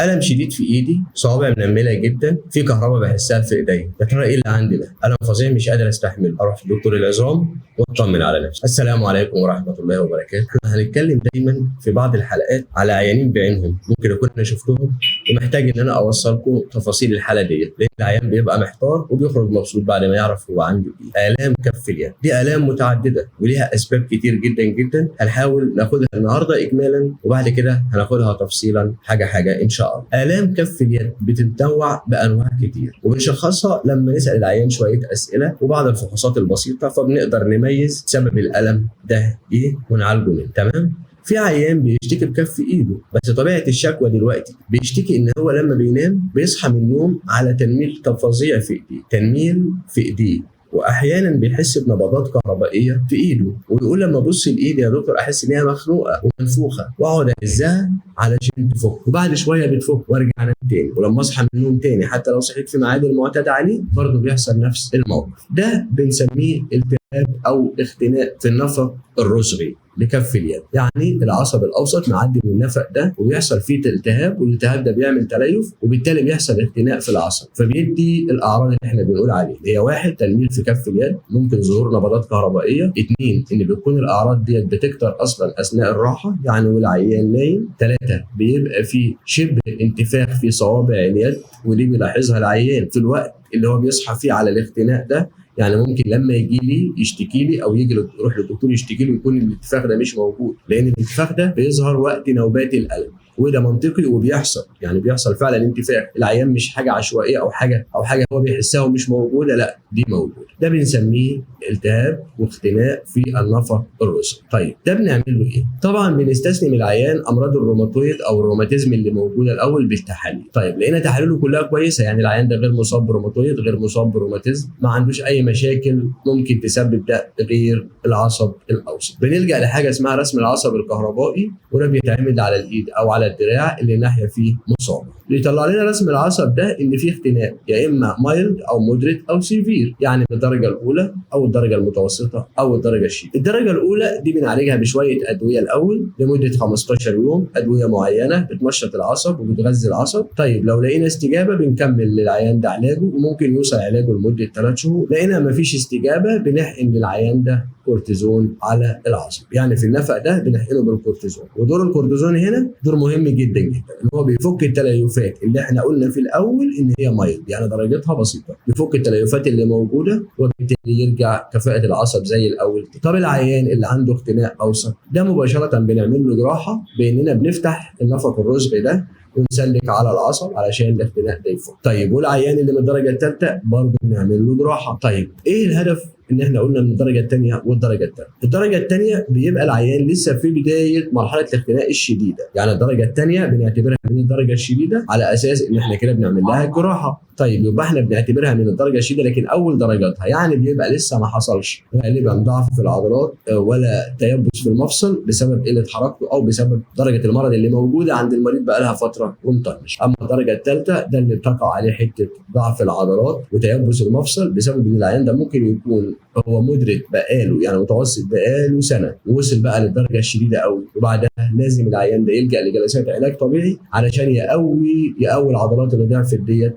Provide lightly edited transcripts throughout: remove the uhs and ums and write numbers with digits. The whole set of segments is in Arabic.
الم شديد في ايدي، صوابع منمله جدا، في كهرباء بحسها في ايدي. يا ترى ايه اللي عندي ده؟ الم فظيع مش قادر استحمل، اروح لدكتور العظام واطمن على نفسي. السلام عليكم ورحمه الله وبركاته. احنا هنتكلم دايما في بعض الحلقات على عيانين بعينهم ممكن اكون انا شفتهم ومحتاج ان انا اوصلكم تفاصيل الحاله ديت، لان العيان بيبقى محتار وبيخرج مبسوط بعد ما يعرف هو عنده ايه. الام كف اليد دي الام متعدده وليها اسباب كتير جدا جدا، هنحاول ناخدها النهارده اجمالا وبعد كده هناخدها تفصيلا حاجه حاجه ان شاء الله. الام كف اليد بتتنوع بانواع كتير وبنشخصها لما نسال العيان شويه اسئله وبعض الفحوصات البسيطه، فبنقدر نميز سبب الالم ده ايه ونعالجه منه. تمام. في عيان بيشتكي بكف ايده، بس طبيعه الشكوى دلوقتي بيشتكي ان هو لما بينام بيصحى من النوم على تنميل فظيع في ايديه، تنميل في ايديه، واحيانا بيحس بنبضات كهربائيه في ايده، ويقول لما ابص لايدي يا دكتور احس ان هي مخنوقه ومنفوخه، واقعد اهزها علشان تفك، وبعد شويه بتفك وارجع انام تاني، ولما اصحى من النوم تاني حتى لو صحيت في ميعاد المعتاد عليه برضه بيحصل نفس الموقف. ده بنسميه التهاب او اختناق في النفق الرسغي لكف اليد، يعني العصب الاوسط معدي من النفق ده وبيحصل فيه التهاب، والالتهاب ده بيعمل تليف وبالتالي بيحصل اختناق في العصب، فبيدي الاعراض اللي احنا بنقول عليها. هي 1 تنميل في كف اليد، ممكن ظهور نبضات كهربائيه. 2 ان بيكون الاعراض ديت بتكتر اصلا اثناء الراحه، يعني والعيان نايم. 3 بيبقى في شبه انتفاخ في صوابع اليد، ودي بيلاحظها العيان في الوقت اللي هو بيصحى فيه على الاختناق ده، يعني ممكن لما يجي لي يشتكي لي او يروح للدكتور يشتكي لي يكون الانتفاخ ده مش موجود، لان الانتفاخ ده بيظهر وقت نوبات الالم، وده منطقي وبيحصل، يعني بيحصل فعلا انتفاخ. العيان مش حاجه عشوائيه او حاجه هو بيحسها ومش موجوده، لا دي موجوده. ده بنسميه التهاب واختناق في النفق الرسغي. طيب ده بنعمل له ايه؟ طبعا بنستثني من العيان امراض الروماتويد او الروماتيزم اللي موجوده الاول بالتحاليل. طيب لقينا تحاليله كلها كويسه، يعني العيان ده غير مصاب بروماتويد، غير مصاب بروماتيزم، ما عندوش اي مشاكل ممكن تسبب ده غير العصب الاوسط، بنلجا لحاجه اسمها رسم العصب الكهربائي، وده بيتعمد على الايد او على الدراع اللي ناحيه فيه مصابه. بيطلع لنا رسم العصب ده ان فيه اختناق، يا اما مايلد او مودريت او سيفير، يعني بالدرجه الاولى او الدرجه المتوسطه او الدرجه الشديده. الدرجه الاولى دي بنعالجها بشويه ادويه الاول لمده 15 يوم، ادويه معينه بتنشط العصب وبتغذي العصب. طيب لو لقينا استجابه بنكمل للعيان ده علاجه، وممكن يوصل علاجه لمده 3 شهور. لقينا مفيش استجابه بنحقن للعيان ده كورتيزون على العصب، يعني في النفق ده بنحقنه بالكورتيزون. ودور الكورتيزون هنا دور مهم جدا جدا، ان هو بيفك التليفات اللي احنا قلنا في الاول ان هي مايلد، يعني درجتها بسيطه، بيفك التليفات اللي موجوده وبالتالي يرجع كفاءه العصب زي الاول. طب العيان اللي عنده اختناق اوسط ده مباشره بنعمل له جراحه باننا بنفتح النفق الرسغي ده ونسلك على العصب علشان الاختناق ده يفك. طيب والعيان اللي من الدرجه الثالثه برضه بنعمل له جراحه. طيب ايه الهدف ان احنا قلنا من الدرجه الثانيه والدرجه الثالثه؟ الدرجه الثانيه بيبقى العيان لسه في بدايه مرحله الاختناق الشديده، يعني الدرجه الثانيه بنعتبرها من الدرجه الشديده على اساس ان احنا كده بنعمل لها جراحه. طيب يبقى احنا بنعتبرها من الدرجه الشديده لكن اول درجاتها، يعني بيبقى لسه ما حصلش غالبا ضعف في العضلات ولا تيبس في المفصل بسبب قله حركته او بسبب درجه المرض اللي موجوده عند المريض بقى لها فتره ومطنش. اما الدرجه الثالثه ده اللي بتقع عليه حته ضعف العضلات وتيبس المفصل بسبب ان العيان ده ممكن يكون هو مدرك بقاله، يعني متوسط بقاله سنه ووصل بقى للدرجه الشديده قوي، وبعدها لازم العيان ده يلجا لجلسات علاج طبيعي علشان يقوي العضلات اللي ضعفت ديت،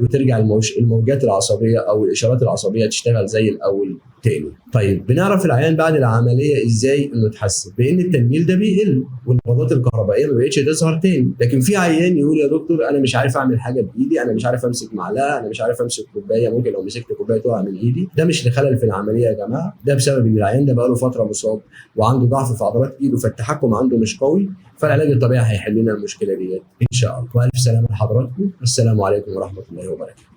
وترجع الموجات العصبيه او الاشارات العصبيه تشتغل زي الاول تاني. طيب بنعرف العيان بعد العمليه ازاي انه اتحسن؟ بان التنميل ده بيقل والنبضات الكهربائيه ما بقتش تظهر تاني. لكن في عيان يقول يا دكتور انا مش عارف اعمل حاجه بايدي، انا مش عارف امسك معلقه، انا مش عارف امسك كوبايه، ممكن لو مسكت كوبايه تقع من ايدي. ده مش لخلل في العمليه يا جماعه، ده بسبب ان العيان ده بقاله فتره مصاب وعنده ضعف في عضلات ايده، فالتحكم عنده مش قوي، فالعلاج الطبيعي هيحل لنا المشكله ديت ان شاء الله. والف سلامه لحضراتكم، والسلام عليكم ورحمه الله وبركاته.